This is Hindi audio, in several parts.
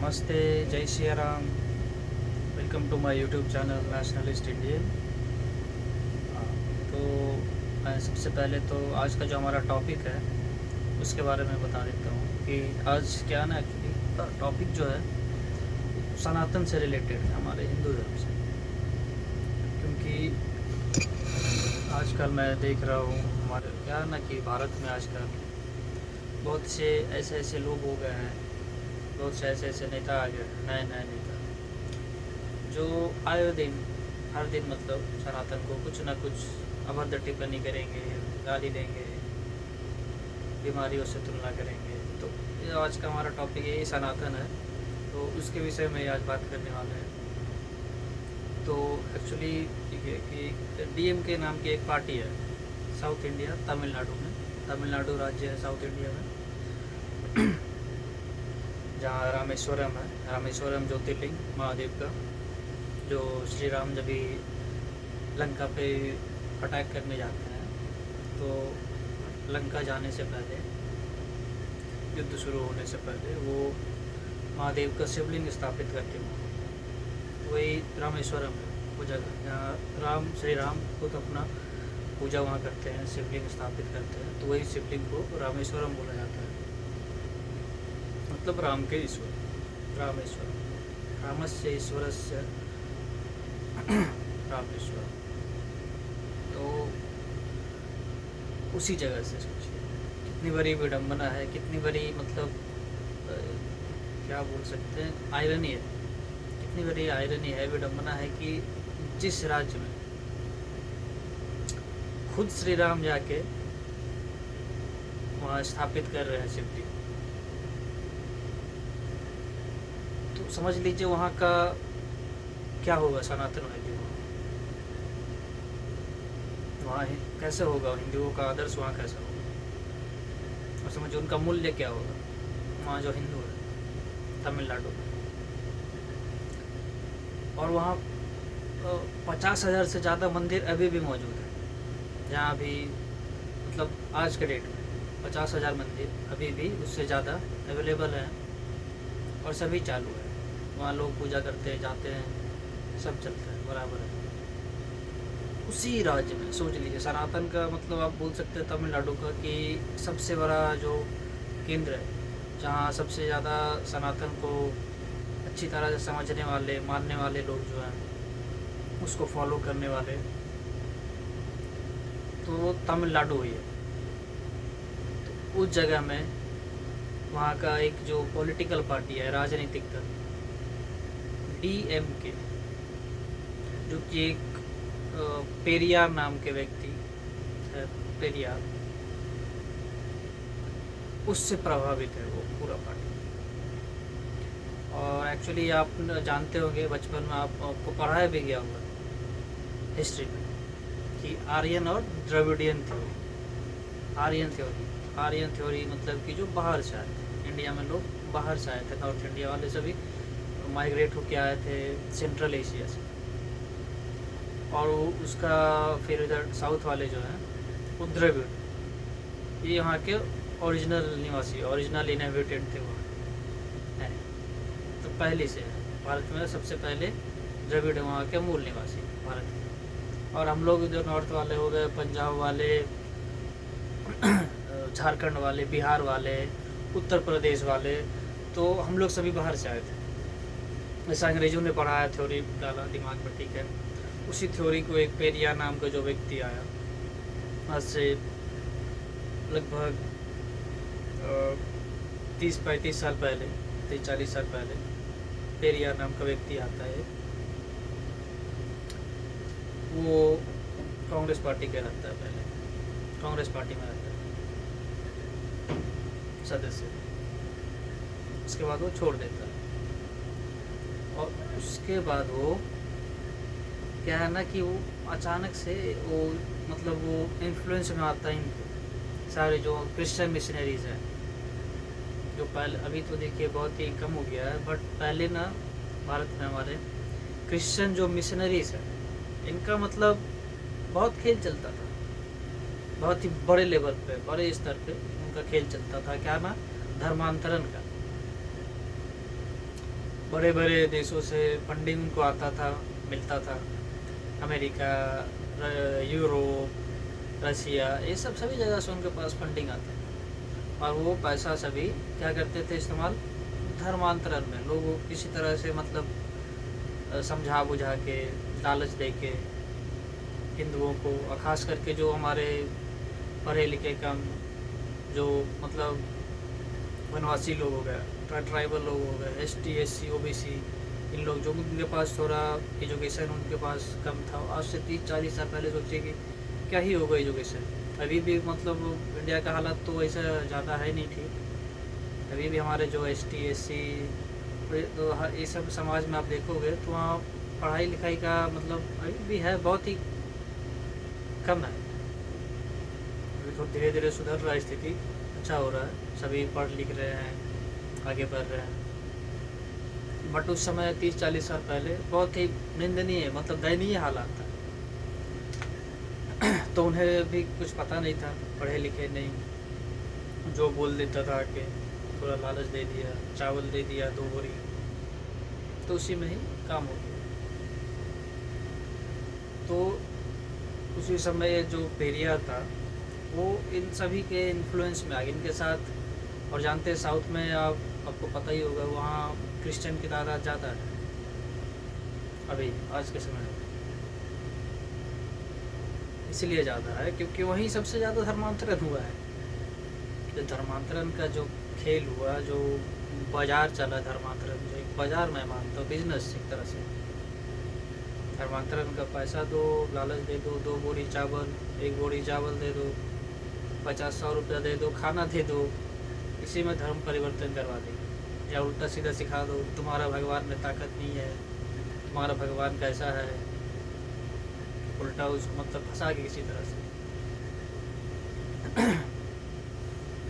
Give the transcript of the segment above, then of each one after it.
नमस्ते, जय Siya Ram. Welcome to my YouTube channel nationalist Indian. तो मैं सबसे पहले तो आज का जो हमारा टॉपिक है उसके बारे में बता देता हूँ कि आज क्या ना, एक्चुअली टॉपिक जो है सनातन से रिलेटेड है, हमारे हिंदू धर्म से। क्योंकि आजकल मैं देख रहा हूँ हमारे क्या ना कि भारत में आजकल बहुत से ऐसे लोग हो गए हैं, बहुत से ऐसे नेता आ गए हैं, नए नए नेता जो आए दिन हर दिन मतलब सनातन को कुछ ना कुछ अभद्र टिप्पणी करेंगे, गाली देंगे, बीमारियों से तुलना करेंगे। तो ये आज का हमारा टॉपिक यही सनातन है, तो उसके विषय में आज बात करने वाले हैं। तो एक्चुअली देखिए कि डीएमके नाम की एक पार्टी है साउथ इंडिया, तमिलनाडु में। तमिलनाडु राज्य है साउथ इंडिया में जहाँ रामेश्वरम ज्योतिर्लिंग महादेव का, जो श्री राम जब भी लंका पे अटैक करने जाते हैं तो लंका जाने से पहले, युद्ध शुरू होने से पहले वो महादेव का शिवलिंग स्थापित करते हैं। वही रामेश्वरम है वो जगह जहाँ श्री राम खुद अपना पूजा वहाँ करते हैं, शिवलिंग स्थापित करते हैं। तो वही शिवलिंग को रामेश्वरम बोला जाता है, मतलब राम के ईश्वर, रामेश्वरम, रामस्य ईश्वरस्य रामेश्वर। तो उसी जगह से सोचिए कितनी बड़ी विडंबना है, कितनी बड़ी मतलब क्या बोल सकते हैं, आयरनी है, कितनी बड़ी आयरनी है, विडंबना है कि जिस राज्य में खुद श्री राम जाके वहाँ स्थापित कर रहे हैं शिवलिंग, तो समझ लीजिए वहाँ का क्या होगा सनातन वैल्यू, वहाँ कैसे होगा, हिंदुओं का आदर्श वहाँ कैसे होगा, और समझिए उनका मूल्य क्या होगा वहाँ जो हिंदू है तमिलनाडु में। और वहाँ 50,000 से ज़्यादा मंदिर अभी भी मौजूद है, जहाँ अभी मतलब आज के डेट में 50,000 मंदिर अभी भी उससे ज़्यादा अवेलेबल हैं और सभी चालू है। वहाँ लोग पूजा करते हैं, जाते हैं, सब चलता है, बराबर है। उसी राज्य में सोच लीजिए सनातन का मतलब आप बोल सकते हैं तमिलनाडु का कि सबसे बड़ा जो केंद्र है, जहाँ सबसे ज़्यादा सनातन को अच्छी तरह से समझने वाले, मानने वाले लोग जो हैं, उसको फॉलो करने वाले, तो वो तमिलनाडु ही है। तो उस जगह में वहाँ का एक जो पॉलिटिकल पार्टी है, राजनीतिक दल डीएमके, जो कि एक पेरियार नाम के व्यक्ति है, पेरियार, उससे प्रभावित है वो पूरा पार्टी। और एक्चुअली आप जानते होंगे, बचपन में आपको पढ़ाया भी गया होगा हिस्ट्री में कि आर्यन और द्रविडियन थ्योरी, आर्यन थ्योरी मतलब कि जो बाहर से आए थे, इंडिया में लोग बाहर से आए थे, नॉर्थ इंडिया वाले सभी माइग्रेट होके आए थे सेंट्रल एशिया से, और उसका फिर इधर साउथ वाले जो हैं वो द्रविड़, ये यहाँ के ओरिजिनल निवासी, ओरिजिनल इनहेबिटेंट थे वहाँ है। तो पहले से है भारत में सबसे पहले द्रविड़ वहाँ के मूल निवासी भारत के। और हम लोग जो नॉर्थ वाले हो गए, पंजाब वाले, झारखंड वाले, बिहार वाले, उत्तर प्रदेश वाले, तो हम लोग सभी बाहर से आए थे। ऐसा अंग्रेजों ने पढ़ाया, थ्योरी डाला दिमाग में, ठीक है। उसी थ्योरी को एक पेरिया नाम का जो व्यक्ति आया, आज से लगभग 30-35 साल पहले, 30-40 साल पहले, पेरिया नाम का व्यक्ति आता है। वो कांग्रेस पार्टी का रहता है, पहले कांग्रेस पार्टी में रहता है सदस्य, उसके बाद वो छोड़ देता है। और उसके बाद वो क्या है ना कि वो अचानक से वो मतलब वो इन्फ्लुएंस में आता है इनके सारे जो क्रिश्चियन मिशनरीज हैं, जो पहले, अभी तो देखिए बहुत ही कम हो गया है, बट पहले ना भारत में हमारे क्रिश्चियन जो मिशनरीज हैं, इनका मतलब बहुत खेल चलता था, बहुत ही बड़े लेवल पे, बड़े स्तर पे उनका खेल चलता था। क्या ना, धर्मांतरण का। बड़े बड़े देशों से फंडिंग उनको आता था, मिलता था। अमेरिका, यूरोप, रशिया, ये सब सभी जगह से उनके पास फंडिंग आता था। और वो पैसा सभी क्या करते थे इस्तेमाल, धर्मांतरण में लोगों किसी तरह से मतलब समझा बुझा के, लालच दे के हिंदुओं को, और ख़ास करके जो हमारे पढ़े लिखे कम, जो मतलब वनवासी लोग हो गए, ट्राइबल लोग हो गए, ST SC OBC, इन लोग जो उनके पास थोड़ा एजुकेशन उनके पास कम था। आज से 30-40 साल पहले सोचिए कि क्या ही होगा एजुकेशन। अभी भी मतलब इंडिया का हालत तो वैसा ज़्यादा है नहीं ठीक। अभी भी हमारे जो ST SC तो ये सब समाज में आप देखोगे तो वहाँ पढ़ाई लिखाई का मतलब अभी भी है, बहुत ही कम है। अभी तो धीरे धीरे सुधर रहा है, स्थिति अच्छा हो रहा है, सभी पढ़ लिख रहे हैं, आगे बढ़ रहे हैं। बट उस समय 30-40 साल पहले बहुत ही निंदनीय मतलब दयनीय हालात था। तो उन्हें भी कुछ पता नहीं था, पढ़े लिखे नहीं, जो बोल देता था कि थोड़ा लालच दे दिया, चावल दे दिया 2 बोरी, तो उसी में ही काम हो गया। तो उसी समय जो पेरियार था वो इन सभी के इन्फ्लुएंस में आ गया, इनके साथ। और जानते हैं साउथ में आपको पता ही होगा, वहाँ क्रिश्चियन की तादाद ज़्यादा है अभी आज के समय में। इसलिए ज़्यादा है क्योंकि वहीं सबसे ज़्यादा धर्मांतरण हुआ है। जो धर्मांतरण का जो खेल हुआ, जो बाज़ार चला धर्मांतरण, जो एक बाज़ार मैं मानता हूँ, बिजनेस एक तरह से। धर्मांतरण का पैसा दो, लालच दे दो, 2 बोरी चावल, 1 बोरी चावल दे दो, 50-100 रुपया दे दो, खाना दे दो, इसी में धर्म परिवर्तन करवा देंगे। या उल्टा सीधा सिखा दो, तुम्हारा भगवान में ताकत नहीं है, तुम्हारा भगवान कैसा है, उल्टा उसको मतलब फंसा के किसी तरह से।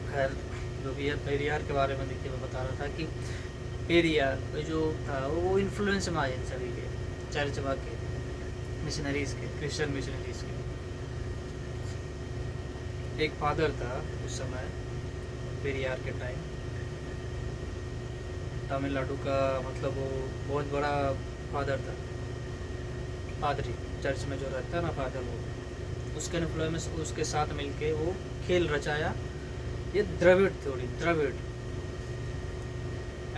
खैर, जो भी है पेरियार के बारे में देखिए मैं बता रहा था कि पेरियार जो था वो इन्फ्लुएंस में आए इन सभी के, चर्च के, मिशनरीज़ के, क्रिश्चियन मिशनरीज़ के। एक फादर था उस समय पेरियार के टाइम, तमिलनाडु का, मतलब वो बहुत बड़ा फादर था, पादरी, चर्च में जो रहता है ना फादर, वो उसके इन्फ्लुएंस, उसके साथ मिलके वो खेल रचाया, ये द्रविड़ थ्योरी। द्रविड़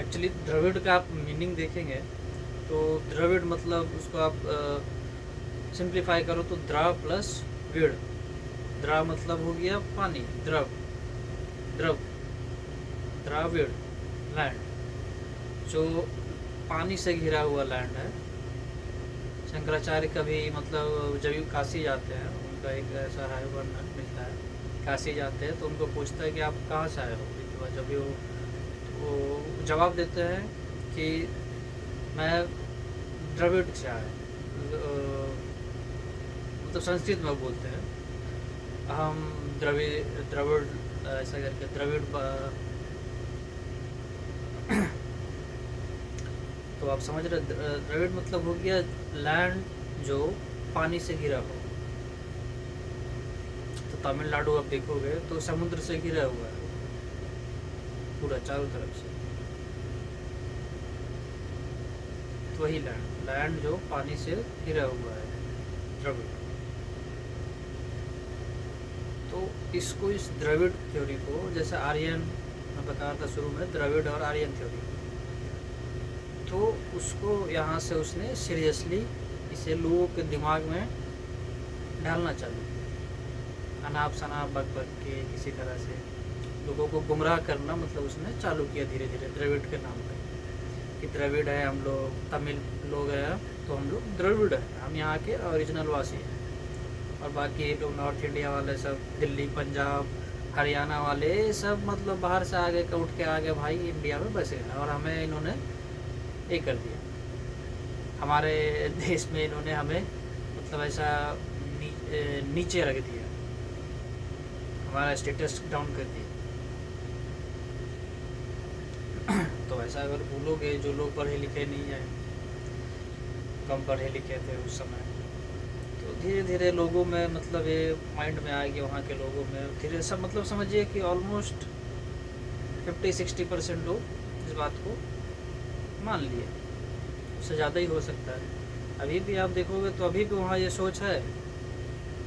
एक्चुअली, द्रविड़ का आप मीनिंग देखेंगे तो द्रविड़ मतलब उसको आप सिंप्लीफाई करो तो द्रव प्लस विड़। द्रव मतलब हो गया पानी, द्रव, द्रव, द्राविड़ लैंड, जो पानी से घिरा हुआ लैंड है। शंकराचार्य कभी मतलब जब काशी जाते हैं, उनका एक ऐसा है वर्णन मिलता है, काशी जाते हैं तो उनको पूछता है कि आप कहाँ से आए हो, तो जब भी वो जवाब देते हैं कि मैं द्रविड़ से आया, मतलब संस्कृत में बोलते हैं, हम द्रविड़ ऐसा करके द्रविड़। तो आप समझ रहे, द्रविड़ मतलब हो गया लैंड जो पानी से घिरा हो। तो तमिलनाडु आप देखोगे तो समुद्र से घिरा हुआ है पूरा चारों तरफ से, तो वही लैंड जो पानी से घिरा हुआ है, द्रविड़। तो इसको, इस द्रविड़ थ्योरी को, जैसे आर्यन मैं बता रहा था शुरू में, द्रविड़ और आर्यन थ्योरी, तो उसको यहाँ से उसने सीरियसली इसे लोगों के दिमाग में डालना चालू किया, अनाप शनाप बक बक के किसी तरह से लोगों को गुमराह करना, मतलब उसने चालू किया धीरे धीरे द्रविड़ के नाम पे, कि द्रविड़ है हम लोग, तमिल लोग हैं तो हम लोग द्रविड़ है, हम यहाँ के ओरिजिनल वासी हैं, और बाकी लोग नॉर्थ इंडिया वाले सब, दिल्ली, पंजाब, हरियाणा वाले सब मतलब बाहर से आगे का उठ के आगे भाई इंडिया में बसे हैं, और हमें इन्होंने ये कर दिया, हमारे देश में इन्होंने हमें मतलब ऐसा नीचे रख दिया, हमारा स्टेटस डाउन कर दिया। तो ऐसा अगर भूलोगे, जो लोग पढ़े लिखे नहीं हैं, कम पढ़े लिखे थे उस समय, तो धीरे धीरे लोगों में मतलब ये माइंड में आ गया, वहाँ के लोगों में धीरे सब मतलब समझिए कि ऑलमोस्ट 50-60% लोग इस बात को मान लिए, उससे ज़्यादा ही हो सकता है। अभी भी आप देखोगे तो अभी भी वहाँ ये सोच है।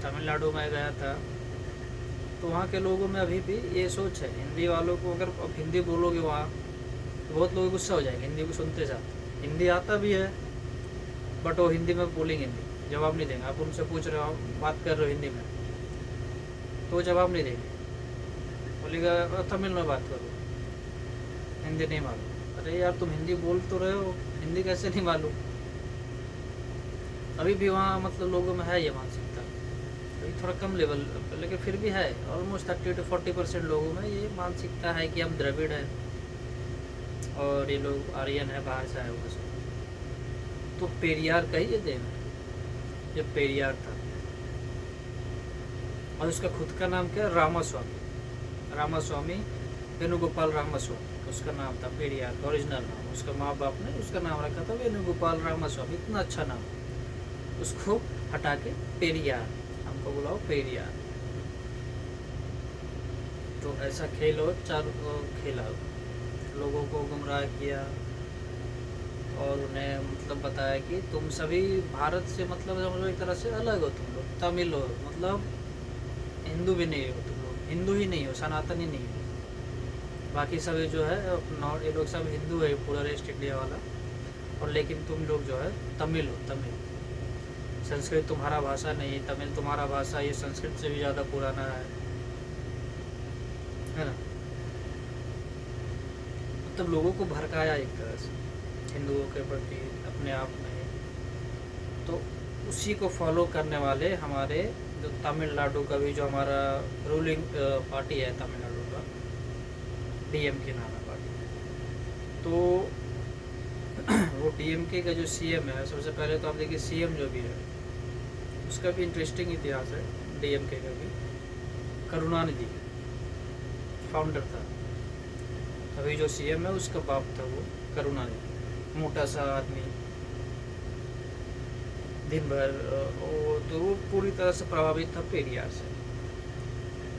तमिलनाडु में गया था तो वहाँ के लोगों में अभी भी ये सोच है, हिंदी वालों को अगर अब हिंदी बोलोगे वहाँ तो बहुत लोग गुस्सा हो जाएंगे हिंदी को सुनते साथ। हिंदी आता भी है बट वो हिंदी में बोलेंगे नहीं, जवाब नहीं देंगे। आप उनसे पूछ रहे हो, बात कर रहे हो हिंदी में, तो वो जवाब नहीं देंगे, बोलेगा तमिल में बात करो, हिंदी नहीं मालूम। अरे यार तुम हिंदी बोल तो रहे हो, हिंदी कैसे नहीं मालूम। अभी भी वहाँ मतलब लोगों में है ये मानसिकता, अभी थोड़ा कम लेवल, लेकिन फिर भी है। ऑलमोस्ट 30 to 40% लोगों में ये मानसिकता है कि हम द्रविड़ हैं और ये लोग आर्यन है, बाहर से आए हुए सब। तो पेरियार का ही ये देन है। जब पेरियार था और उसका खुद का नाम क्या, रामास्वामी, रामास्वामी वेणुगोपाल रामास्वामी उसका नाम था। पेरियार का ओरिजिनल नाम, उसका माँ बाप ने उसका नाम रखा था वेणुगोपाल रामास्वामी। इतना अच्छा नाम, उसको हटा के पेरियार, हमको बुलाओ पेरियार। तो ऐसा खेलो खेला, लोगों को गुमराह किया और उन्हें मतलब बताया कि तुम सभी भारत से मतलब समझो एक तरह से अलग हो, तुम लोग तमिल हो, मतलब हिंदू भी नहीं हो, तुम लोग हिंदू ही नहीं हो, सनातनी नहीं हो। बाकी सभी जो है नॉर्थ, ये लोग सब हिंदू है पूरा वेस्ट इंडिया वाला, और लेकिन तुम लोग जो है तमिल हो, तमिल। संस्कृत तुम्हारा भाषा नहीं, तमिल तुम्हारा भाषा, ये संस्कृत से भी ज़्यादा पुराना है ना। मतलब लोगों को भड़काया एक तरह से हिंदुओं के प्रति अपने आप में। तो उसी को फॉलो करने वाले हमारे जो तमिलनाडु का भी जो हमारा रूलिंग पार्टी है तमिलनाडु का, डीएमके नाम है पार्टी। तो वो डीएमके का जो सीएम है, सबसे पहले तो आप देखिए सीएम जो भी है उसका भी इंटरेस्टिंग इतिहास है। डीएमके का भी करुणानिधि फाउंडर था, अभी जो सीएम है उसका बाप था वो करुणानिधि, मोटा सा आदमी, दिन भर तो वो पूरी तरह से प्रभावित था पेरियार से।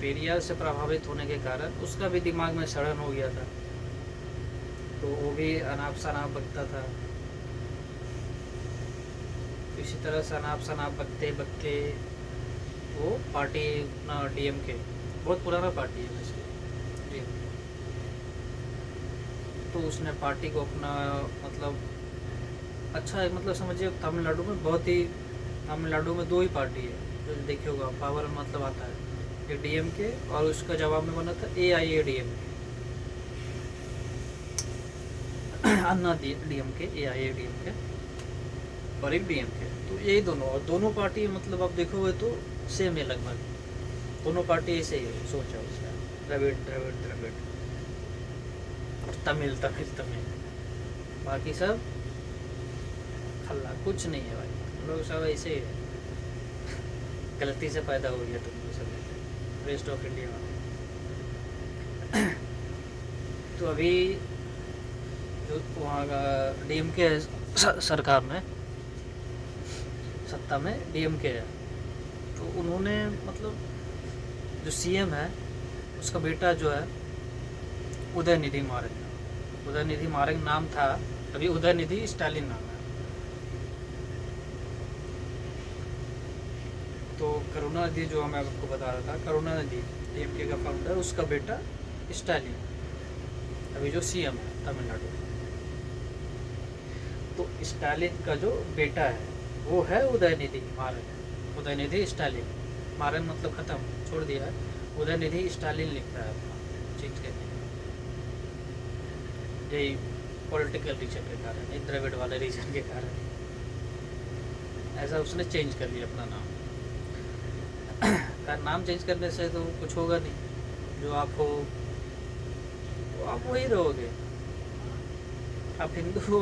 पेरियार से प्रभावित होने के कारण उसका भी दिमाग में सड़न हो गया था, तो वो भी अनाप शनाप बकता था। इसी तरह से अनाप शनाप बकते बकते वो पार्टी अपना डीएमके, बहुत पुराना पार्टी है वैसे डीएमके, तो उसने पार्टी को अपना मतलब अच्छा है, मतलब समझिए तमिलनाडु में बहुत ही, तमिलनाडु में दो ही पार्टी है जो देखे होगा पावर मतलब आता है, एक डीएमके और उसका जवाब में बना था एआईएडीएमके, अन्ना डीएमके, एआईएडीएमके और एक डीएमके। तो यही दोनों, और दोनों पार्टी मतलब आप देखोगे तो सेम है लगभग, दोनों पार्टी ऐसे ही सोचा उसका, द्रविड़ द्रविड़ द्रविड़ और तमिल तमिल तमिल, बाकी सब खल्ला, कुछ नहीं है भाई, हम लोग सब ऐसे ही है। गलती से पैदा हो गया तुम लोग सब वेस्ट ऑफ इंडिया में। तो अभी जो वहाँ का डीएमके सरकार में, सत्ता में डीएमके है, तो उन्होंने मतलब जो सीएम है उसका बेटा जो है उदयनिधि मारन, उदयनिधि मारन नाम था, अभी उदयनिधि स्टालिन नाम है। तो करुणानिधि जो मैं आपको बता रहा था, करुणानिधि डीएमके का फाउंडर, उसका बेटा स्टालिन अभी जो सीएम है तमिलनाडु। तो स्टालिन का जो बेटा है वो है उदयनिधि मारन, उदयनिधि स्टालिन, मारन मतलब ख़त्म छोड़ दिया है, उदयनिधि स्टालिन लिखता है अपना चेंज करने का, यही पॉलिटिकल रीजन के कारण, द्रविड़ वाले रीजन के कारण ऐसा उसने चेंज कर लिया अपना नाम। नाम चेंज करने से तो कुछ होगा नहीं, जो आप हो तो आप वही रहोगे, आप हिंदू हो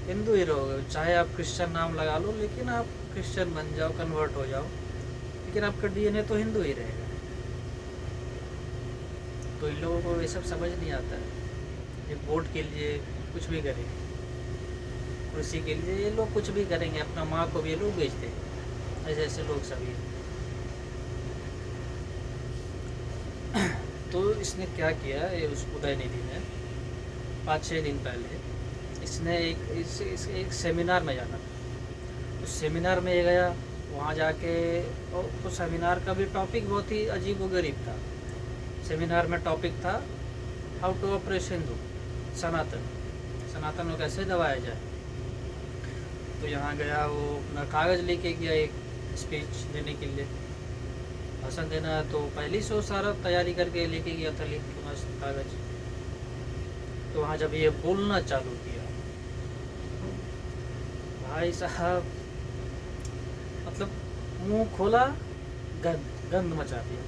हिंदू ही रहोगे, चाहे आप क्रिश्चियन नाम लगा लो, लेकिन आप क्रिश्चियन बन जाओ, कन्वर्ट हो जाओ, लेकिन आपका डीएनए तो हिंदू ही रहेगा। तो इन लोगों को ये सब समझ नहीं आता है, ये वोट के लिए कुछ भी करेंगे, कुर्सी के लिए ये लोग कुछ भी करेंगे, अपना माँ को भी ये लोग बेच देंगे, ऐसे ऐसे लोग सभी। तो इसने क्या किया, ये उस उदयनिधि ने 5-6 दिन पहले इसने एक सेमिनार में जाना था। उस सेमिनार में ये गया, वहाँ जाके, और उस सेमिनार का भी टॉपिक बहुत ही अजीब व गरीब था। सेमिनार में टॉपिक था हाउ टू ऑपरेट हिंदू, सनातन को कैसे दबाया जाए। तो यहाँ गया, वो अपना कागज़ लेके गया एक स्पीच देने के लिए, भाषण देना है। तो पहले से वो सारा तैयारी करके लेके गया था, लिख के मस्त कागज़। तो वहाँ जब ये बोलना चालू किया, भाई साहब मतलब मुंह खोला, गंद मचा दिया।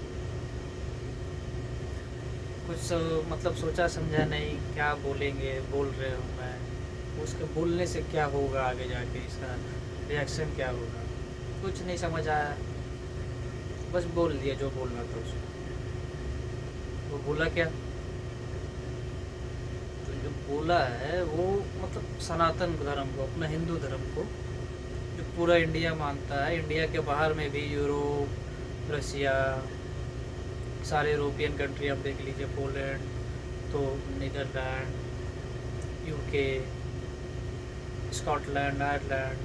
कुछ मतलब सोचा समझा नहीं, क्या बोलेंगे, बोल रहे हूँ मैं, उसके बोलने से क्या होगा, आगे जाके इसका रिएक्शन क्या होगा, कुछ नहीं समझ आया। बस बोल दिया जो बोलना था उसको। वो बोला क्या, जो बोला है वो मतलब सनातन धर्म को, अपना हिंदू धर्म को, जो पूरा इंडिया मानता है, इंडिया के बाहर में भी यूरोप, रसिया, सारे यूरोपियन कंट्री आप देख लीजिए, पोलैंड, तो नीदरलैंड, यूके, स्कॉटलैंड, आयरलैंड,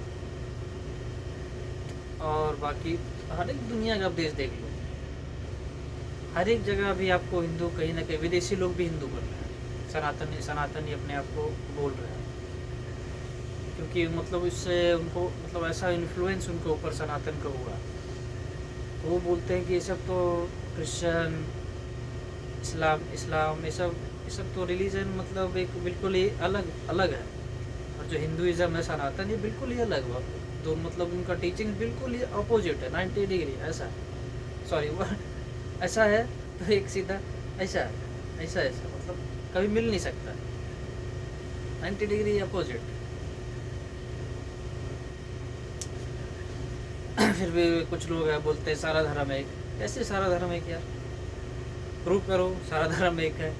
और बाकी हर एक दुनिया का आप देश देख लो, हर एक जगह भी आपको हिंदू कहीं ना कहीं, विदेशी लोग भी हिंदू बन रहे हैं, सनातनी अपने आप को बोल रहे हैं। क्योंकि मतलब इससे उनको मतलब ऐसा इन्फ्लुएंस उनके ऊपर सनातन का हुआ, तो वो बोलते हैं कि ये सब तो क्रिश्चियन, इस्लाम ये सब तो रिलीजन मतलब एक बिल्कुल ही अलग है। और जो हिंदुइज़्म है, सनातन, ये बिल्कुल ही अलग है। तो मतलब उनका टीचिंग बिल्कुल ही अपोजिट है, 90 डिग्री ऐसा है। सॉरी, वो ऐसा है तो एक सीधा ऐसा है, ऐसा मतलब कभी मिल नहीं सकता, 90 डिग्री अपोजिट। फिर भी कुछ लोग हैं बोलते हैं सारा धर्म एक। कैसे सारा धर्म एक यार, प्रूव करो सारा धर्म एक है।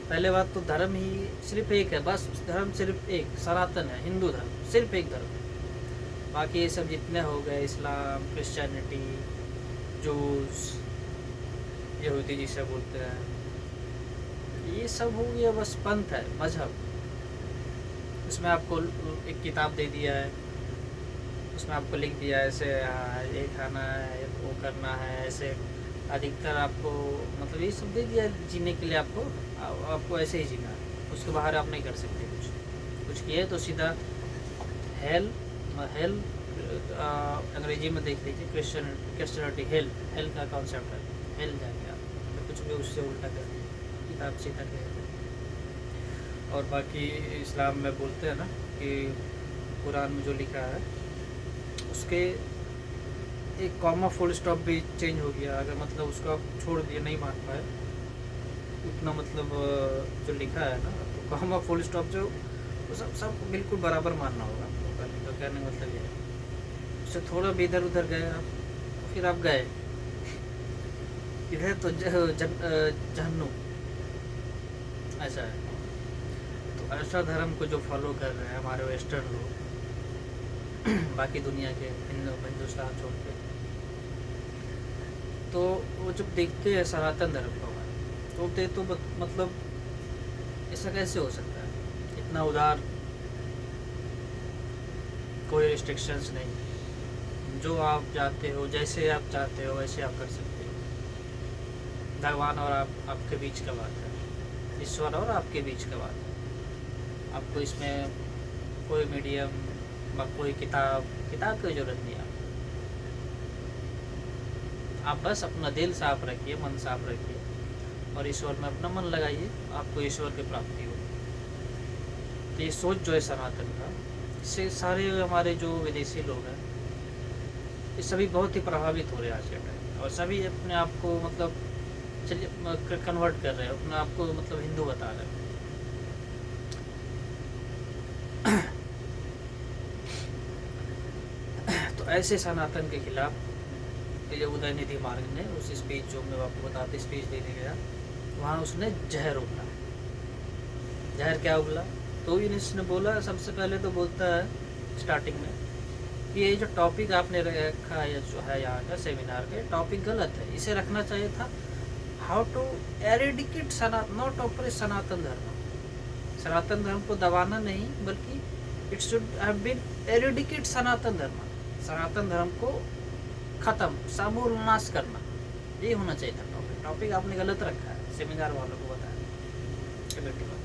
पहले बात तो धर्म ही सिर्फ एक है, बस धर्म सिर्फ एक, सनातन है, हिंदू धर्म, सिर्फ एक धर्म। बाकी ये सब जितने हो गए, इस्लाम, क्रिश्चियनिटी, जूस, यहूदी जिसे बोलते हैं, ये सब हो गया बस पंथ है, मजहब। उसमें आपको एक किताब दे दिया है, उसमें आपको लिख दिया है ऐसे ये खाना है, वो करना है, ऐसे अधिकतर आपको मतलब ये सब दे दिया जीने के लिए, आपको ऐसे ही जीना है, उसके बाहर आप नहीं कर सकते कुछ किए तो सीधा हेल अंग्रेजी में देख लीजिए, क्रिश्चियनिटी, हेल का कॉन्सेप्ट है, हेल जाएंगे आप, तो कुछ भी उससे उल्टा कर किताब सीधा कहते। और बाकी इस्लाम में बोलते हैं ना कि कुरान में जो लिखा है उसके एक कॉमा फुल स्टॉप भी चेंज हो गया, अगर मतलब उसको आप छोड़ दिए, नहीं मान पाए उतना, मतलब जो लिखा है ना, तो कॉमा फुल स्टॉप जो वो सब बिल्कुल बराबर मानना होगा आपको। तो कहने का मतलब ये है, उससे थोड़ा भी इधर उधर गए आप, तो फिर आप गए इधर तो जहन्नुम, ऐसा है। तो ऐसा धर्म को जो फॉलो कर रहे हैं हमारे वेस्टर्न लोग, बाकी दुनिया के हिंदुस्तान छोड़ के, तो वो जब देखते हैं सनातन धर्म को तो मतलब ऐसा कैसे हो सकता है, इतना उदार, कोई रिस्ट्रिक्शंस नहीं, जो आप चाहते हो, जैसे आप चाहते हो वैसे आप कर सकते हो। भगवान और आपके बीच का बात है, ईश्वर और आपके बीच का बात है। आपको इसमें कोई मीडियम, कोई किताब की ज़रूरत नहीं है। आप बस अपना दिल साफ रखिए, मन साफ रखिए, और ईश्वर में अपना मन लगाइए, आपको ईश्वर की प्राप्ति हो। तो ये सोच जो है सनातन का, इससे सारे हमारे जो विदेशी लोग हैं, ये सभी बहुत ही प्रभावित हो रहे हैं आज के टाइम, और सभी अपने आप को मतलब चलिए कन्वर्ट कर रहे हैं, अपने आप को मतलब हिंदू बता रहे हैं। तो ऐसे सनातन के खिलाफ जो उदयनिधि मार्ग ने उस स्पीच, जो मैं आपको बताते स्पीच देने गया, वहाँ उसने जहर उगला। जहर क्या उगला, तो इसने बोला, सबसे पहले तो बोलता है स्टार्टिंग में कि ये जो टॉपिक आपने रखा है, जो है यहाँ का सेमिनार का, टॉपिक गलत है, इसे रखना चाहिए था how to eradicate not operate Sanatan Dharma, Sanatan Dharma को दबाना नहीं, बल्कि it should have been eradicate Sanatan Dharma, Sanatan Dharma को खत्म, समूल नाश करना, ये होना चाहिए था टॉपिक। टॉपिक आपने गलत रखा है, सेमिनार वालों को बताया, कमेटी वालों।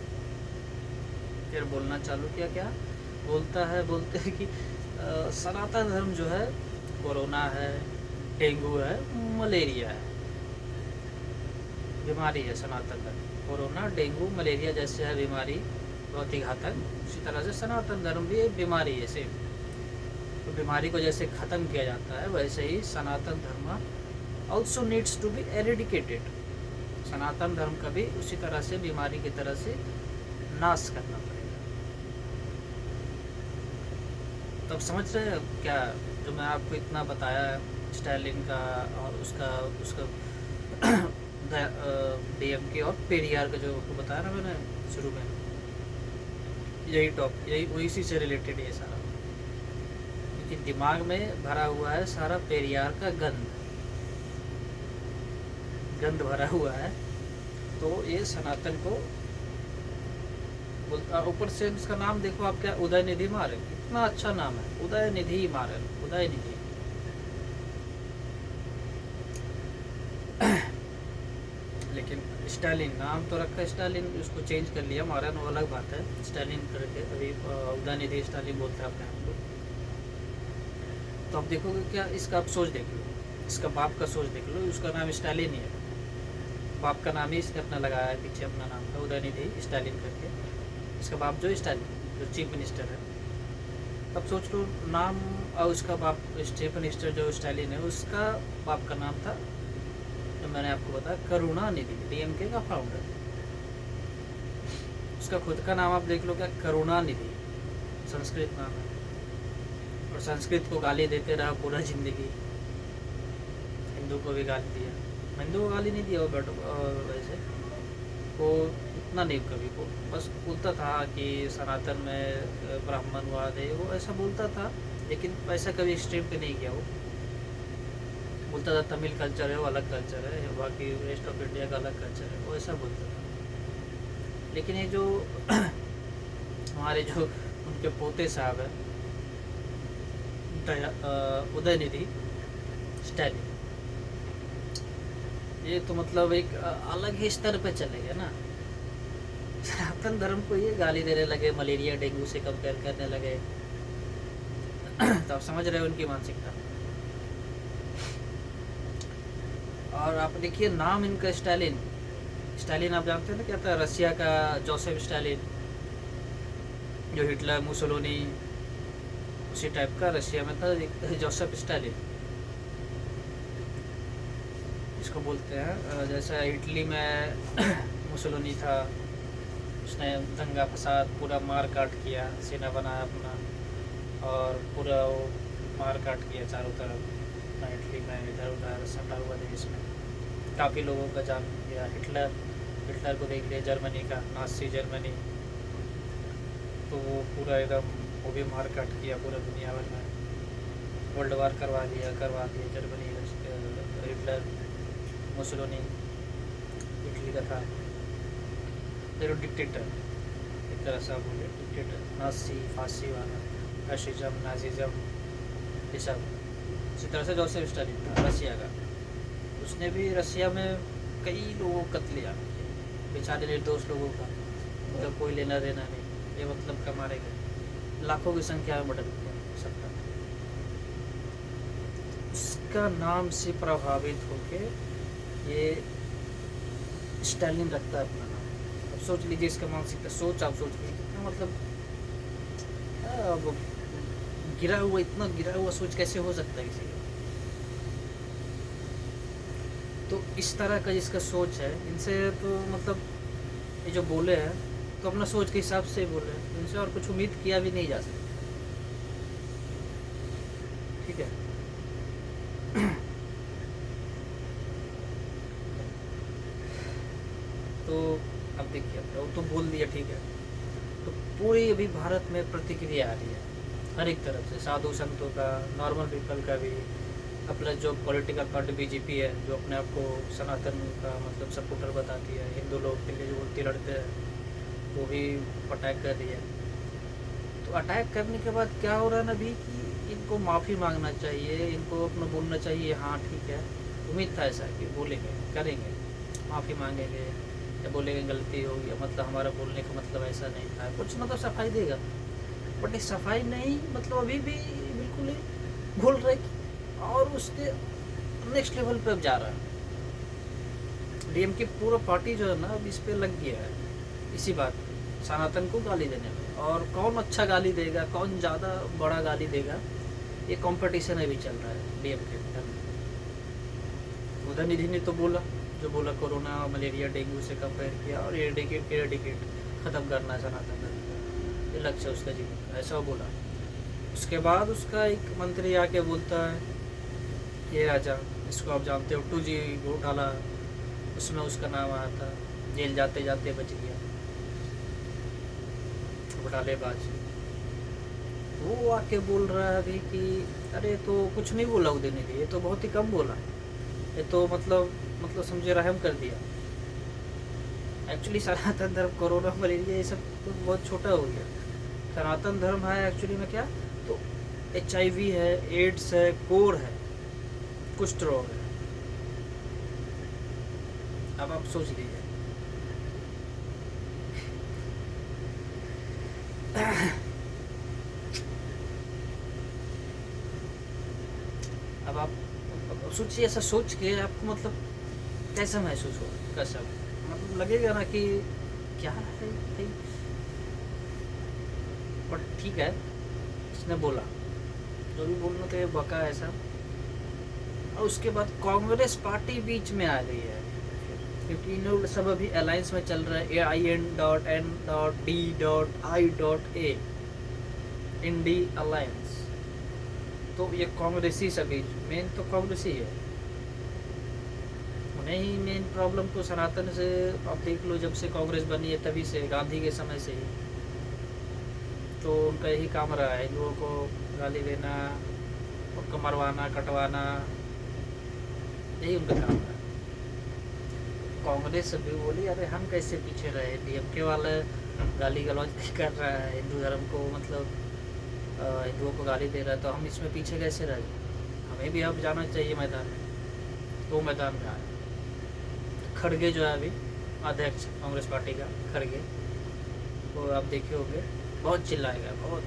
फिर बोलना चालू किया, क्या बोलते हैं कि सनातन धर्म जो है कोरोना है, डेंगू है, मलेरिया है, बीमारी है सनातन धर्म। कोरोना, डेंगू, मलेरिया जैसे है बीमारी बहुत ही घातक, उसी तरह से सनातन धर्म भी एक बीमारी है सेम। तो बीमारी को जैसे ख़त्म किया जाता है, वैसे ही Sanatan Dharma also needs to be eradicated. Sanatan Dharma का भी उसी तरह से बीमारी की तरह से नाश करना पड़ेगा। तो अब समझ रहे हैं क्या जो मैं आपको इतना बताया स्टालिन का और उसका डीएमके और पेरियार का जो बताया ना मैंने शुरू में, यही इसी से रिलेटेड ये सारा, क्योंकि दिमाग में भरा हुआ है सारा पेरियार का गंध भरा हुआ है। तो ये सनातन को ऊपर से इसका नाम देखो आप, क्या उदयनिधि मारन, इतना अच्छा नाम है, उदयनिधि मारन, उदयनिधि। लेकिन स्टालिन नाम तो रखा, स्टालिन उसको चेंज कर लिया, मारन वो अलग बात है, स्टालिन करके अभी उदयनिधि स्टालिन बोलते हैं अपने आप को। तो अब देखोगे क्या, इसका आप सोच देख लो, इसका बाप का सोच देख लो, उसका नाम स्टालिन ही है, बाप का नाम ही इसने अपना लगाया है, पीछे अपना नाम था उदयनिधि स्टालिन करके। इसका बाप जो स्टालिन, जो चीफ मिनिस्टर है, अब सोच लो नाम, और उसका बाप चीफ मिनिस्टर जो स्टालिन है, उसका बाप का नाम था, तो मैंने आपको बताया करुणानिधि, डीएमके का फाउंडर। उसका खुद का नाम आप देख लो, क्या करुणानिधि, संस्कृत नाम है, और संस्कृत को गाली देते रहा पूरा जिंदगी। हिंदू को भी गाली दिया, हिंदू को गाली नहीं दिया वो, बट वैसे वो इतना नहीं, कभी को बस बोलता था कि सनातन में ब्राह्मणवाद है, वो ऐसा बोलता था, लेकिन वैसा कभी एक्सट्रीम पे नहीं किया। वो बोलता था तमिल कल्चर है वो अलग कल्चर है, बाकी वेस्ट ऑफ इंडिया का अलग कल्चर है, वो ऐसा बोलता था। लेकिन ये जो हमारे जो उनके पोते साहब है उदयनिधि स्टालिन, ये तो मतलब एक अलग ही स्तर पे चले गए ना। सनातन धर्म को ये गाली देने लगे, मलेरिया डेंगू से कंपेयर करने लगे। तो आप समझ रहे हो उनकी मानसिकता। और आप देखिए नाम इनका स्टालिन, स्टालिन आप जानते हैं ना क्या था, रसिया का जोसेफ स्टालिन, जो हिटलर मुसोलिनी उसी टाइप का रशिया में था, जोसेफ स्टालिन इसको बोलते हैं। जैसा इटली में मुसोलिनी था, उसने दंगा फसाद पूरा मार काट किया, सेना बनाया अपना, और पूरा वो मार काट किया चारों तरफ ना, इटली में इधर उधर सटा हुआ देश में काफ़ी लोगों का जान गया। हिटलर को देख लिया, जर्मनी का नाज़ी जर्मनी, तो वो पूरा एकदम वो भी मार काट किया पूरा दुनिया भर में, वर्ल्ड वार करवा दिया जर्मनी, हिटलर, मुसोलिनी इटली का था, देखो डिक्टेटर, एक तरह से आप बोले डिक्टेटर, नाज़ी फांसी वाला, फैशिज्म, नाजिज्म, ये सब। इसी तरह से जोसेफ स्टालिन था रसिया का, उसने भी रसिया में कई लोगों को कत्ल किया, बेचारे निर्दोष लोगों का, उनका कोई लेना देना नहीं, ये मतलब का मारे गए, लाखों की संख्या में मर्डर किया सबका। उसका नाम से प्रभावित होके ये स्टालिन रखता है अपना नाम। अब सोच लीजिए इसका मानसिकता, सोच आप सोच लीजिए कितना मतलब इतना गिरा हुआ सोच कैसे हो सकता है किसी का। तो इस तरह का जिसका सोच है, इनसे तो मतलब ये जो बोले हैं तो अपना सोच के हिसाब से बोले हैं, इनसे और कुछ उम्मीद किया भी नहीं जा सकता, ठीक है। तो अब देखिए, अब तो बोल दिया, ठीक है। तो पूरी अभी भारत में प्रतिक्रिया आ रही है हर एक तरफ से, साधु संतों का, नॉर्मल पीपल का भी, अपना जो पॉलिटिकल पार्टी बीजेपी है, जो अपने आप को सनातन का मतलब सपोर्टर बताती है, हिंदू लोग के लिए जो वोट लड़ते हैं, वो भी अटैक कर रही है। तो अटैक करने के बाद क्या हो रहा है ना अभी कि इनको माफ़ी मांगना चाहिए, इनको अपना बोलना चाहिए हाँ ठीक है। उम्मीद था ऐसा कि बोलेंगे, करेंगे, माफ़ी मांगेंगे या बोलेंगे गलती हो गया, मतलब हमारा बोलने का मतलब ऐसा नहीं था, कुछ मतलब सफाई देगा। बट ये सफाई नहीं, मतलब अभी भी बिल्कुल ही भूल रहे और उसके नेक्स्ट लेवल पे अब जा रहा है। डीएम की पूरा पार्टी जो है ना अब इस पे लग गया है, इसी बात पे, सनातन को गाली देने में। और कौन अच्छा गाली देगा, कौन ज़्यादा बड़ा गाली देगा, ये कंपटीशन अभी चल रहा है डीएम के अंदर। उदयनिधि ने तो बोला, जो बोला कोरोना मलेरिया डेंगू से कंपेयर किया और एरेडिकेट ख़त्म करना है सनातन धर्म का, ये लक्ष्य उसका जीवन का, ऐसा वो बोला। उसके बाद उसका एक मंत्री आके बोलता है ये राजा, इसको आप जानते हो 2G घोटाला, उसमें उसका नाम आया था, जेल जाते जाते बच गया, घोटालेबाज। वो आके बोल रहा है अभी कि अरे तो कुछ नहीं बोला उदयनिधि, ये तो बहुत ही कम बोला, ये तो मतलब समझे रहम कर दिया। एक्चुअली सनातन धर्म, कोरोना मलेरिया ये सब तो बहुत छोटा हो गया। सनातन धर्म है एक्चुअली में क्या, तो HIV है, एड्स है, कोर है, कुष्ठ रोग है। अब आप सोच लीजिए। अब आप सोचिए, ऐसा सोच के आपको मतलब कैसा महसूस हो, कैसा मतलब लगेगा ना कि क्या है भाई। बट ठीक है, इसने बोला जो भी बोलना था, बका ऐसा। और उसके बाद कांग्रेस पार्टी बीच में आ गई है, क्योंकि इन लोग सब अभी अलायंस में चल रहा है, IN.N.D.I.A इंडी अलायंस। तो ये कांग्रेसी सभी, मेन तो कांग्रेसी है, उन्हें ही मेन प्रॉब्लम तो सनातन से। आप देख लो जब से कांग्रेस बनी है तभी से, गांधी के समय से ही तो उनका यही काम रहा है, हिंदुओं को गाली देना, उनको मरवाना, कटवाना, यही उनका काम रहा है। कांग्रेस भी बोली अरे हम कैसे पीछे रहे, DMK वाला गाली गलौज कर रहा है हिंदू धर्म को, मतलब हिंदुओं को गाली दे रहा है, तो हम इसमें पीछे कैसे रह गए, हमें भी अब जाना चाहिए मैदान में। तो मैदान में आए खड़गे जो है अभी अध्यक्ष कांग्रेस पार्टी का, खड़गे, वो आप देखे होंगे, बहुत चिल्लाएगा, बहुत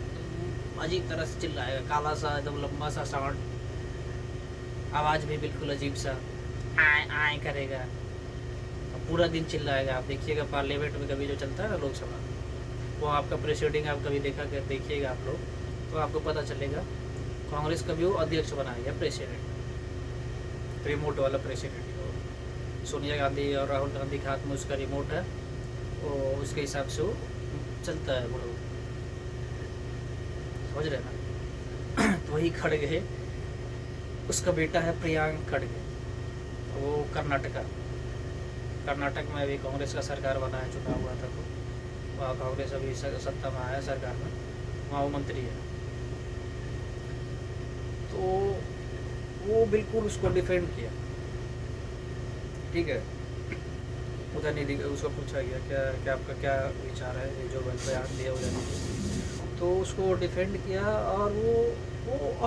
अजीब तरह से चिल्लाएगा, काला सा एकदम लंबा सा साउंड, आवाज़ भी बिल्कुल अजीब सा, आए आए करेगा, पूरा दिन चिल्लाएगा। आप देखिएगा पार्लियामेंट में कभी जो चलता है ना लोकसभा, वो आपका प्रेसिडिंग आप कभी देखा कर देखिएगा आप लोग, तो आपको पता चलेगा कांग्रेस कभी वो अध्यक्ष बनाया गया, प्रेसिडेंट, रिमोट वाला प्रेसिडेंट। सोनिया गांधी और राहुल गांधी के हाथ में उसका रिमोट है, वो उसके हिसाब से वो चलता है, वो लोग समझ रहे ना। तो वही खड़गे, उसका बेटा है प्रियांक खड़गे, वो कर्नाटक में अभी कांग्रेस का सरकार बना है, चुनाव हुआ था तो वहाँ कांग्रेस अभी सत्ता में आया सरकार में, वहाँ वो मंत्री है। तो वो बिल्कुल उसको डिफेंड किया, ठीक है। उदयनिधि उसको पूछा गया क्या आपका क्या विचार है, ये जो बयान दिया उदयनिधि, तो उसको डिफेंड किया। और वो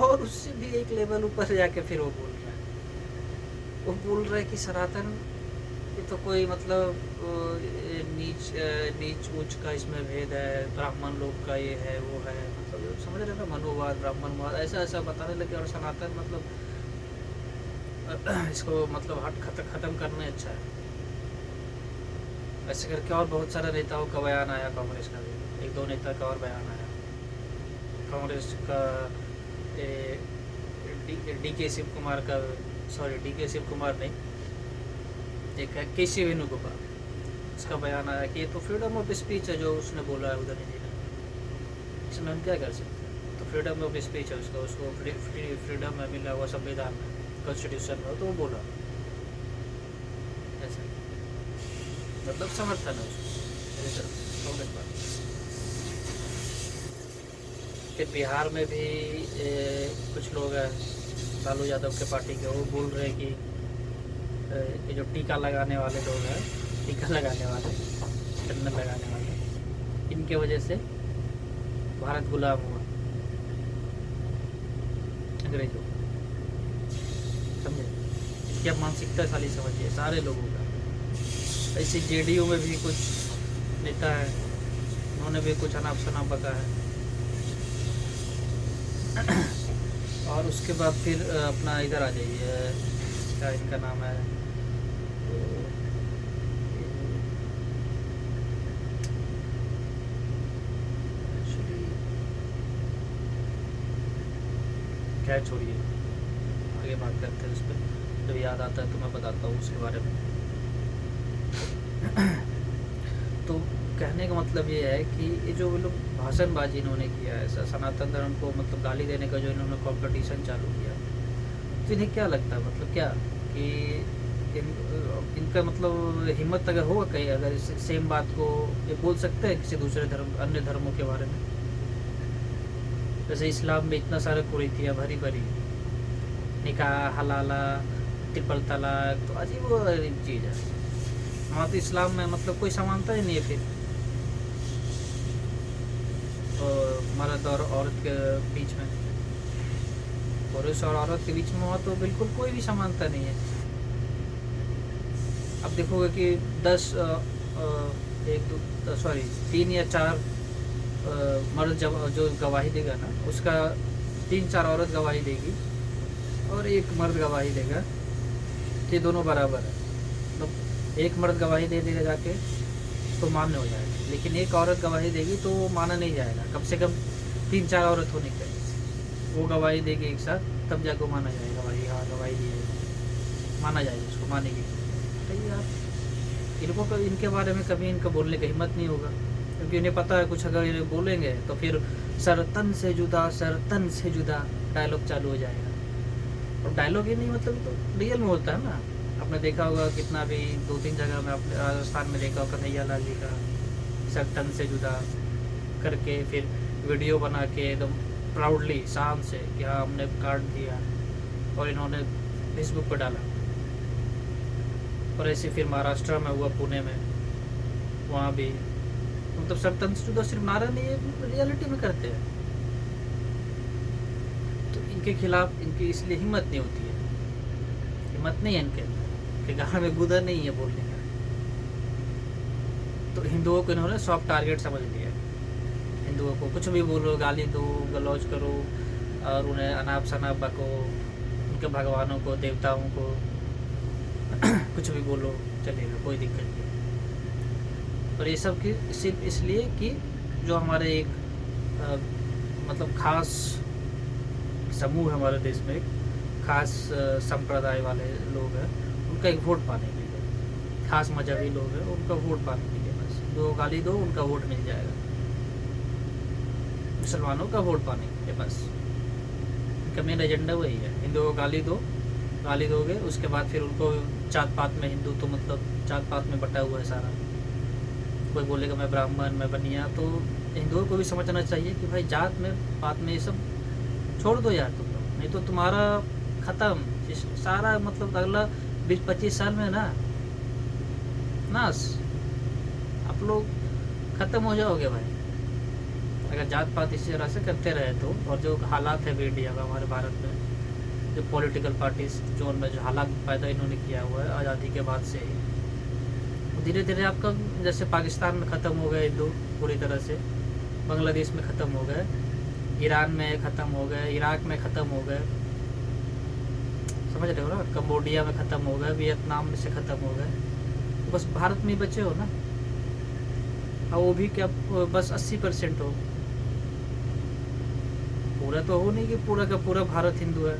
और उससे भी एक लेवल ऊपर जाके फिर वो बोल रहा है कि सनातन ये तो कोई मतलब नीच ऊंच का इसमें भेद है, ब्राह्मण लोग का ये है वो है, मतलब समझ रहे ना, मनोवाद, ब्राह्मणवाद, ऐसा बताने लगे। और सनातन मतलब इसको मतलब ख़त्म करना अच्छा है, ऐसे करके। और बहुत सारे नेताओं का बयान आया, कांग्रेस का भी 1-2 नेता का और बयान आया कांग्रेस का, DK शिव कुमार का, सॉरी DK शिव कुमार नहीं, एक है KC वेणुगोपाल, उसका बयान आया कि ये तो फ्रीडम ऑफ स्पीच है जो उसने बोला है उदयनिधि ने, इसमें हम क्या कर सकते हैं। तो फ्रीडम ऑफ स्पीच है उसका, उसको फ्रीडम है मिला हुआ संविधान में, कॉन्स्टिट्यूशन में, तो वो बोला ऐसा, मतलब समर्थन है उसको कांग्रेस पार्टी। फिर बिहार में भी कुछ लोग हैं लालू यादव के पार्टी के, वो बोल रहे हैं कि ये जो टीका लगाने वाले लोग हैं, टीका लगाने वाले, चंदन लगाने वाले, इनके वजह से भारत गुलाम हुआ अंग्रेजों को। समझे? इनकी अब मानसिकता खाली समझिए सारे लोगों का। ऐसे जेडीयू में भी कुछ नेता है, उन्होंने भी कुछ अनाप शनाप बका है। और उसके बाद फिर अपना इधर आ जाइए, क्या इनका नाम है, क्या छोड़िए, आगे बात करते हैं उस पर, जब याद आता है तो मैं बताता हूँ उसके बारे में। तो कहने का मतलब ये है कि ये जो लोग भाषणबाजी इन्होंने किया है, सनातन धर्म को मतलब गाली देने का जो इन्होंने कंपटीशन चालू किया, तो इन्हें क्या लगता है, मतलब क्या कि इनका मतलब हिम्मत अगर होगा कहीं, अगर इस सेम बात को ये बोल सकते हैं किसी दूसरे धर्म, अन्य धर्मों के बारे में। जैसे इस्लाम में इतना सारा कुरीतियाँ भरी भरी, निकाह, हलाला, ट्रिपल तलाक, तो अजीब व गरीब चीज़ है। हमारा तो इस्लाम में मतलब कोई समानता ही नहीं है फिर, तो मर्द और औरत के बीच में, पुरुष और औरत के बीच में वहाँ तो बिल्कुल कोई भी समानता नहीं है। अब देखोगे कि 3 या 4 मर्द जब जो गवाही देगा ना, उसका 3-4 औरत गवाही देगी और एक मर्द गवाही देगा, ये दोनों बराबर है। मतलब एक मर्द गवाही दे देगा जाके तो मान्य हो जाएगा, लेकिन एक औरत गवाही देगी तो माना नहीं जाएगा। कम से कम 3-4 औरत होनी चाहिए, वो गवाही देगी एक साथ, तब जाकर माना जाएगा, भाई हाँ गवाही दी है, माना जाएगा, उसको मानेगी। बताइए आप, इनको कभी इनके बारे में कभी इनका बोलने का हिम्मत नहीं होगा, क्योंकि इन्हें पता है कुछ अगर ये बोलेंगे तो फिर सर तन से जुदा डायलॉग चालू हो जाएगा। और डायलॉग ही नहीं, मतलब तो रियल में होता है ना। आपने देखा होगा कितना भी 2-3 जगह में, अपने राजस्थान में देखा होगा कन्हैया लाल जी का सर तन से जुदा करके फिर वीडियो बना के एकदम प्राउडली शान से कि हाँ हमने काट दिया, और इन्होंने फेसबुक पर डाला। और ऐसे फिर महाराष्ट्र में हुआ, पुणे में, वहाँ भी मतलब सर तन से जुदा सिर्फ नारा नहीं है, रियलिटी में करते हैं। तो इनके खिलाफ इनकी इसलिए हिम्मत नहीं होती है, हिम्मत नहीं है इनके अंदर, कि गाँव में गुदा नहीं है बोलने का। तो हिंदुओं को इन्होंने सॉफ्ट टारगेट समझ लिया है। हिंदुओं को कुछ भी बोलो, गाली दो, गलौज करो, और उन्हें अनाप शनाप बको, उनके भगवानों को, देवताओं को कुछ भी बोलो चलेगा, कोई दिक्कत नहीं। और ये सब की सिर्फ इसलिए कि जो हमारे एक मतलब खास समूह है हमारे देश में, एक खास संप्रदाय वाले लोग हैं, उनका एक वोट पाने के लिए, खास मजहबी लोग हैं, उनका वोट पाने के लिए, बस जो गाली दो उनका वोट मिल जाएगा, मुसलमानों का वोट पाने के लिए, बस उनका मेन एजेंडा वही है। हिंदुओं को गाली दोगे, उसके बाद फिर उनको जात पात में, हिंदू तो मतलब जात पात में बटा हुआ है सारा। कोई बोलेगा मैं ब्राह्मण, मैं बनिया, तो हिंदुओं को भी समझना चाहिए कि भाई जात में पात में ये सब छोड़ दो यार तुम लोग, नहीं तो तुम्हारा ख़त्म सारा, मतलब अगला 20-25 साल में ना नाश, आप लोग ख़त्म हो जाओगे भाई, अगर जात पात इसी तरह से करते रहे तो। और जो हालात है इंडिया का, हमारे भारत में जो पॉलिटिकल पार्टीज जो उनमें जो हालात पैदा इन्होंने किया हुआ है आज़ादी के बाद से ही, धीरे धीरे आपका जैसे पाकिस्तान में ख़त्म हो गए हिंदू पूरी तरह से, बांग्लादेश में ख़त्म हो गए, ईरान में ख़त्म हो गए, इराक में ख़त्म हो गए, समझ रहे हो ना, कंबोडिया में ख़त्म हो गए, वियतनाम में से ख़त्म हो गए, तो बस भारत में ही बचे हो ना। और वो भी क्या बस 80% हो, पूरा तो हो नहीं कि पूरा का पूरा भारत हिंदू है,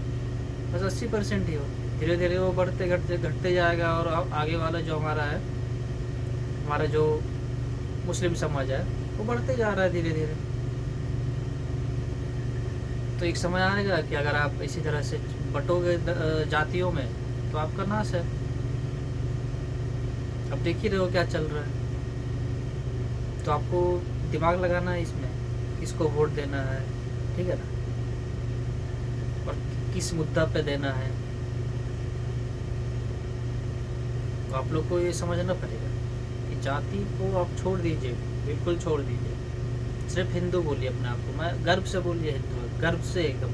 बस 80% ही हो। धीरे धीरे वो बढ़ते घटते जाएगा, और आगे वाला जो हमारा जो मुस्लिम समाज है वो बढ़ते जा रहा है धीरे धीरे। तो एक समय आएगा कि अगर आप इसी तरह से बटोगे जातियों में, तो आपका नाश है। अब देख ही रहे हो क्या चल रहा है, तो आपको दिमाग लगाना है इसमें, किसको वोट देना है, ठीक है ना, और किस मुद्दा पे देना है, तो आप लोग को ये समझना पड़ेगा कि जाति को आप छोड़ दीजिए, बिल्कुल छोड़ दीजिए। सिर्फ हिंदू बोलिए अपने आप को, मैं गर्व से बोलिए हिंदू है, गर्व से एकदम।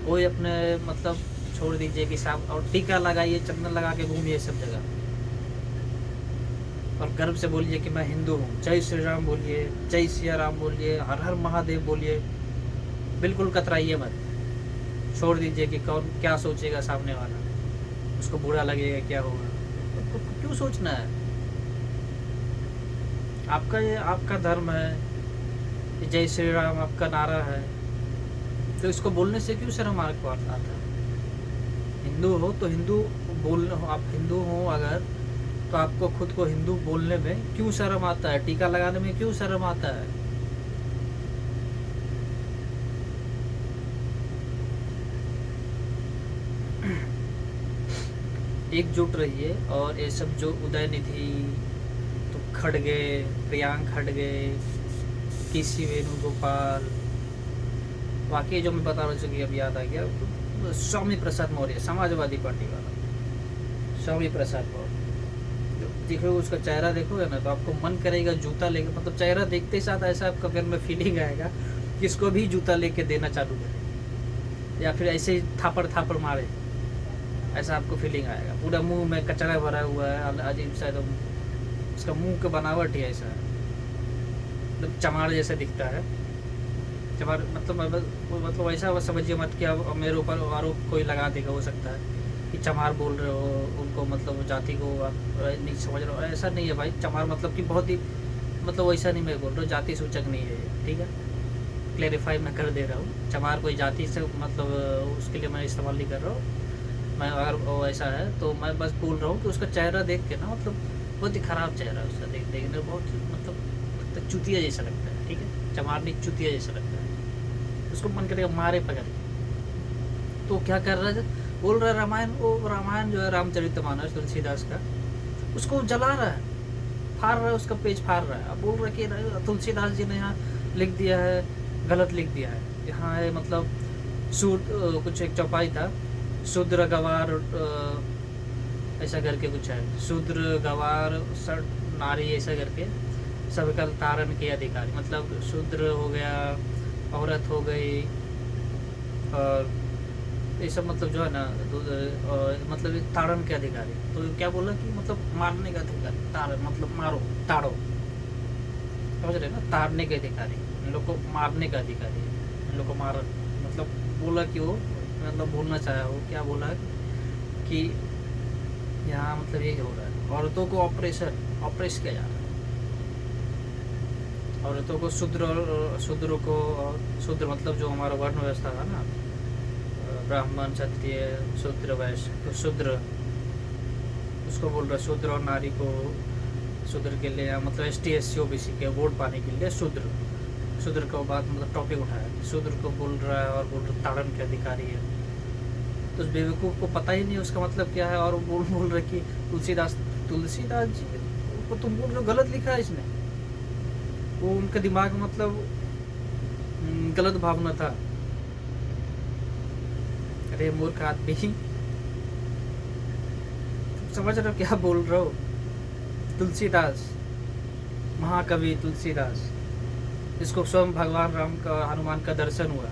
कोई अपने मतलब छोड़ दीजिए कि साहब और टीका लगाइए, चंदन लगा के घूमिए सब जगह, और गर्व से बोलिए कि मैं हिंदू हूँ। जय श्री राम बोलिए, जय सिया राम बोलिए, हर हर महादेव बोलिए। बिल्कुल कतराइए मत, छोड़ दीजिए कि कौन क्या सोचेगा सामने वाला, उसको बुरा लगेगा, क्या होगा, तो क्यों सोचना है। आपका ये आपका धर्म है, जय श्री राम आपका नारा है, तो इसको बोलने से क्यों शर्म आपको आता है। हिंदू हो तो हिंदू बोलने हो, आप हिंदू हो अगर तो आपको खुद को हिंदू बोलने में क्यों शर्म आता है, टीका लगाने में क्यों शर्म आता है। एकजुट रहिए। और ये सब जो उदयनिधि, तो खड़गे, प्रियांक खड़गे, केसी वेणुगोपाल, वाकई जो मैं बता रहा हूँ कि अब याद आ गया, स्वामी प्रसाद मौर्य, समाजवादी पार्टी वाला स्वामी प्रसाद मौर्य। देखो उसका चेहरा देखोगे ना तो आपको मन करेगा जूता लेके, मतलब चेहरा देखते ही साथ ऐसा आपका फिर में फीलिंग आएगा कि इसको भी जूता लेके देना चालू करे, या फिर ऐसे ही थापड़ थापड़ मारे, ऐसा आपको फीलिंग आएगा। पूरा मुंह में कचरा भरा हुआ है, अजीब सा एकदम, उसका मुंह का बनावट ही ऐसा है, मतलब चमार जैसा दिखता है। चमार मतलब ऐसा समझिए मत कि अब मेरे ऊपर आरोप कोई लगा देगा, हो सकता है कि चमार बोल रहे हो उनको, मतलब जाति को आप नहीं समझ रहे हो, ऐसा नहीं है भाई। चमार मतलब कि बहुत ही, मतलब वैसा नहीं मैं बोल रहा हूँ, जाति सूचक नहीं है ये, ठीक है, क्लेरिफाई मैं कर दे रहा हूँ। चमार कोई जाति से मतलब उसके लिए मैं इस्तेमाल नहीं कर रहा हूँ। मैं अगर वो ऐसा है तो मैं बस बोल रहा हूँ कि उसका चेहरा देख के ना, मतलब बहुत ही ख़राब चेहरा है उसका, देखने में बहुत मतलब चुतिया जैसा लगता है, ठीक है, चमार नहीं चुतिया जैसा लगता है। उसको मन करेगा मारे पकड़ के। तो क्या कर रहा है, बोल रहा है रामायण, वो रामायण जो है रामचरितमानस तुलसीदास का, उसको जला रहा है, फाड़ रहा है, उसका पेज फाड़ रहा है। अब बोल रहा है कि तुलसीदास जी ने यहाँ लिख दिया है, गलत लिख दिया है, यहाँ है मतलब कुछ एक चौपाई था, शूद्र गवार ऐसा करके कुछ है, शूद्र गवार सर नारी ऐसा करके सबका तारण के अधिकारी, मतलब शूद्र हो गया, औरत हो गई, और ये सब मतलब जो है ना मतलब ताड़न के अधिकारी। तो क्या बोला कि मतलब मारने का अधिकारी, ताड़न मतलब मारो, ताड़ो, समझ रहे ना, ताड़ने के अधिकारी, इन लोग को मारने का अधिकारी, इन लोग को मार, मतलब बोला कि वो मतलब बोलना चाहा वो क्या बोला कि यहाँ मतलब यही हो रहा है, औरतों को ऑपरेस किया जा रहा है, औरतों को शूद्र को, शूद्र मतलब जो हमारा वर्ण व्यवस्था था ना, ब्राह्मण क्षत्रिय शूद्र वैश्य, तो शूद्र उसको बोल रहा है, शूद्र और नारी को, शूद्र के लिए मतलब ST SC OBC के वोट पाने के लिए शूद्र को बात मतलब टॉपिक उठाया, शूद्र को बोल रहा है और बोल रहा ताड़न के अधिकारी है। तो उस बेवकूफ़ को पता ही नहीं उसका मतलब क्या है, और वो बोल रहे कि तुलसीदास जी को तुम बोल रहे हो गलत लिखा है इसने, वो उनके दिमाग में मतलब गलत भावना था। अरे मूर्ख आदमी, समझ रहे हो क्या बोल रहे हो। तुलसीदास, महाकवि तुलसीदास, इसको स्वयं भगवान राम का, हनुमान का दर्शन हुआ,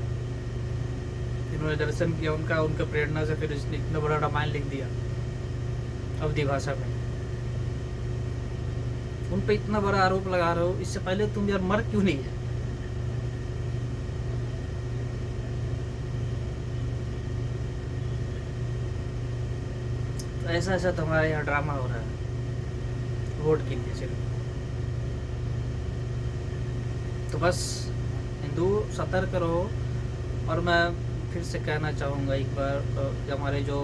इन्होंने दर्शन किया उनका प्रेरणा से फिर इसने इतना बड़ा रामायण लिख दिया अवधी भाषा में। उन पे इतना बड़ा आरोप लगा रहे हो, इससे पहले तुम यार मर क्यों नहीं है। तो ऐसा तुम्हारे यहाँ ड्रामा हो रहा है वोट के लिए सिर्फ। तो बस हिंदू सतर्क रहो। और मैं फिर से कहना चाहूँगा एक बार, हमारे जो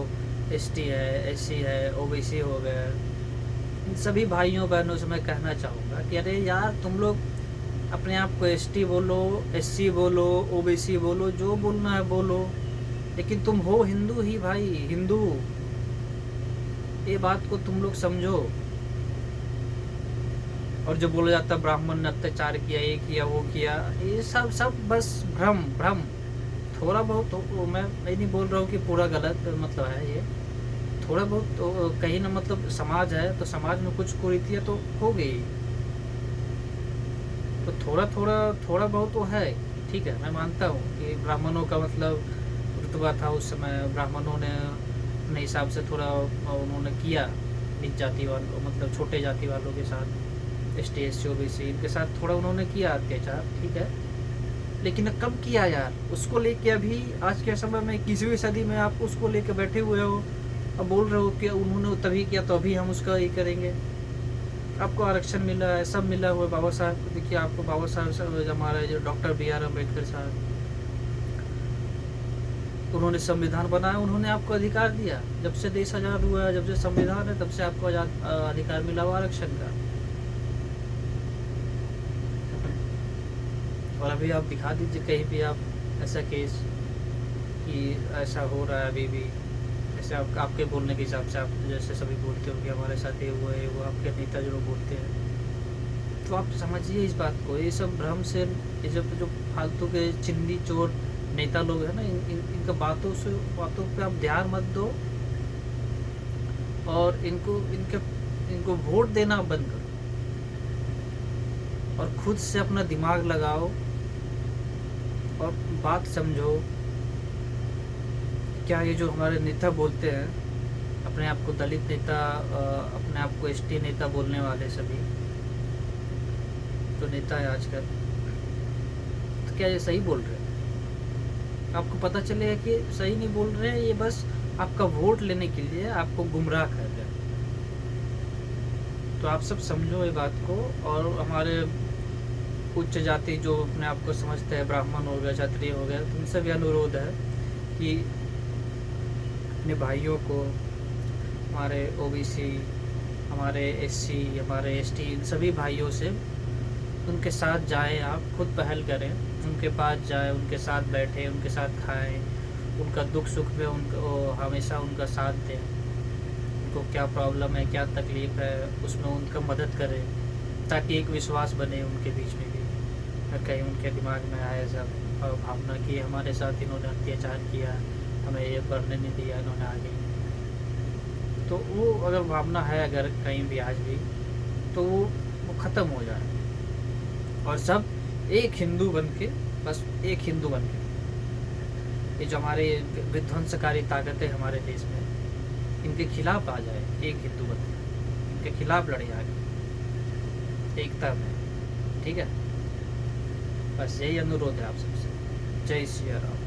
ST है, SC है, OBC हो गए, इन सभी भाइयों बहनों से मैं कहना चाहूँगा कि अरे यार तुम लोग अपने आप को ST बोलो, SC बोलो, OBC बोलो, जो बोलना है बोलो, लेकिन तुम हो हिंदू ही भाई, हिंदू। ये बात को तुम लोग समझो। और जो बोला जाता है ब्राह्मण ने अत्याचार किया, ये किया, वो किया, ये सब बस भ्रम। थोड़ा बहुत तो मैं नहीं बोल रहा हूँ कि पूरा गलत मतलब है ये, थोड़ा बहुत तो कहीं ना, मतलब समाज है तो समाज में कुछ कुरीतियाँ तो हो गई, तो थोड़ा बहुत तो है, ठीक है, मैं मानता हूँ कि ब्राह्मणों का मतलब रुतबा था उस समय, ब्राह्मणों ने अपने हिसाब से थोड़ा उन्होंने किया नीच जाति वालों, मतलब छोटे जाति वालों के साथ, S T S C O B C इनके साथ थोड़ा उन्होंने किया अत्याचार, ठीक है, लेकिन कब किया यार? उसको लेके अभी आज के समय में 21वीं सदी में आप उसको लेके बैठे हुए हो, अब बोल रहे हो कि उन्होंने तभी किया तो अभी हम उसका ये करेंगे। आपको आरक्षण मिला है, सब मिला हुआ है, बाबा साहब देखिए, आपको बाबा साहब हमारे जो डॉक्टर बी आर अम्बेडकर साहब, उन्होंने संविधान बनाया, उन्होंने आपको अधिकार दिया। जब से देश आज़ाद हुआ है, जब से संविधान है, तब से आपको अधिकार मिला हुआ आरक्षण का। और अभी आप दिखा दीजिए कहीं भी आप ऐसा केस कि ऐसा हो रहा है अभी भी, जैसे आपके बोलने के हिसाब से, आप जैसे सभी बोलते हो कि हमारे साथ ये हुआ है, वो आपके नेता जो बोलते हैं, तो आप समझिए इस बात को, ये सब भ्रम से, ये जो फालतू के चिंदी चोर नेता लोग हैं ना, इनका बातों पे आप ध्यान मत दो, और इनको वोट देना बंद करो, और खुद से अपना दिमाग लगाओ और बात समझो। क्या ये जो हमारे नेता बोलते हैं, अपने आप को दलित नेता, अपने आप को एसटी नेता बोलने वाले सभी जो नेता है आजकल, तो क्या ये सही बोल रहे हैं? आपको पता चलेगा कि सही नहीं बोल रहे हैं, ये बस आपका वोट लेने के लिए आपको गुमराह कर रहे हैं। तो आप सब समझो ये बात को। और हमारे उच्च जाति जो अपने आप को समझते हैं, ब्राह्मण हो गया, क्षत्रिय हो गया, तो उनसे भी अनुरोध है कि अपने भाइयों को, हमारे ओबीसी, हमारे एससी, हमारे एसटी, इन सभी भाइयों से उनके साथ जाएं, आप खुद पहल करें, उनके पास जाएं, उनके साथ बैठें, उनके साथ खाएं, उनका दुख सुख में उनको हमेशा उनका साथ दें, उनको क्या प्रॉब्लम है, क्या तकलीफ़ है, उसमें उनका मदद करें, ताकि एक विश्वास बने उनके बीच में भी। कहीं उनके दिमाग में आए ऐसा भावना कि हमारे साथ इन्होंने अत्याचार किया, हमें ये पढ़ने नहीं दिया इन्होंने आगे, तो वो अगर भावना है अगर कहीं भी आज भी, तो वो ख़त्म हो जाए, और सब एक हिंदू बन के, बस एक हिंदू बन के, ये जो हमारे विध्वंसकारी ताकतें हमारे देश में, इनके खिलाफ आ जाए, एक हिंदू बन के इनके खिलाफ लड़े आगे एकता में, ठीक है? बस यही अनुरोध है आप सबसे। जय श्री राम।